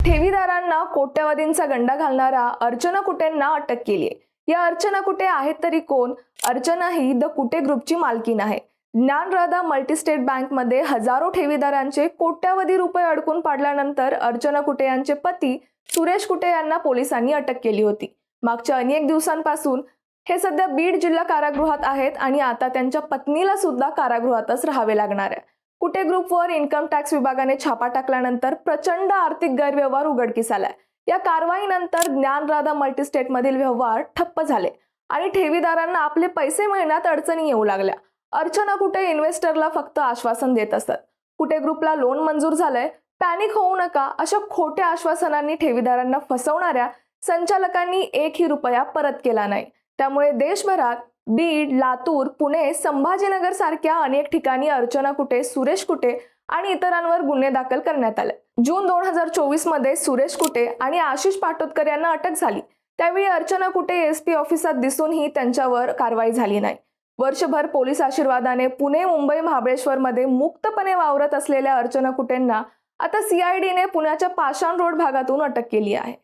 ठेवीदारांना कोट्यवधींचा गंडा घालणाऱ्या अर्चना कुटेंना अटक केली आहे। या अर्चना कुटे आहेत तरी कोण? अर्चना ही द कुटे ग्रुपची मालकीण आहे। ज्ञानराधा मल्टीस्टेट बँकमध्ये हजारो ठेवीदारांचे कोट्यवधी रुपये अडकून पाडल्यानंतर अर्चना कुटे यांचे पती सुरेश कुटे यांना पोलिसांनी अटक केली होती। मागच्या अनेक दिवसांपासून हे सध्या बीड जिल्हा कारागृहात आहेत आणि आता त्यांच्या पत्नीला सुद्धा कारागृहातच राहावे लागणार आहे। कुटे ग्रुपवर इन्कम टॅक्स विभागाने छापा टाकल्यानंतर प्रचंड आर्थिक गैरव्यवहार उघडकीस आलाय। या कारवाईनंतर ज्ञानराधा मल्टीस्टेट मधील व्यवहार ठप्प झाले आणि ठेवीदारांना आपले पैसे मिळण्यात अडचणी येऊ लागल्या। अर्चना कुटे इन्व्हेस्टरला फक्त आश्वासन देत असतात, कुटे ग्रुपला लोन मंजूर झालंय, पॅनिक होऊ नका अशा खोट्या आश्वासनांनी ठेवीदारांना फसवणाऱ्या संचालकांनी एकही रुपया परत केला नाही। त्यामुळे देशभरात बीड, लातूर, पुणे, संभाजीनगर सारख्या अनेक ठिकाणी अर्चना कुटे, सुरेश कुटे आणि इतरांवर गुन्हे दाखल करण्यात आले। जून 2024 मध्ये सुरेश कुटे आणि आशिष पाटोदकर यांना अटक झाली। त्यावेळी अर्चना कुटे एसपी ऑफिसात दिसूनही त्यांच्यावर कारवाई झाली नाही। वर्षभर पोलीस आशीर्वादाने पुणे, मुंबई, महाबळेश्वर मध्ये मुक्तपणे वावरत असलेल्या अर्चना कुटेंना आता CIDने पुण्याच्या पाषाण रोड भागातून अटक केली आहे।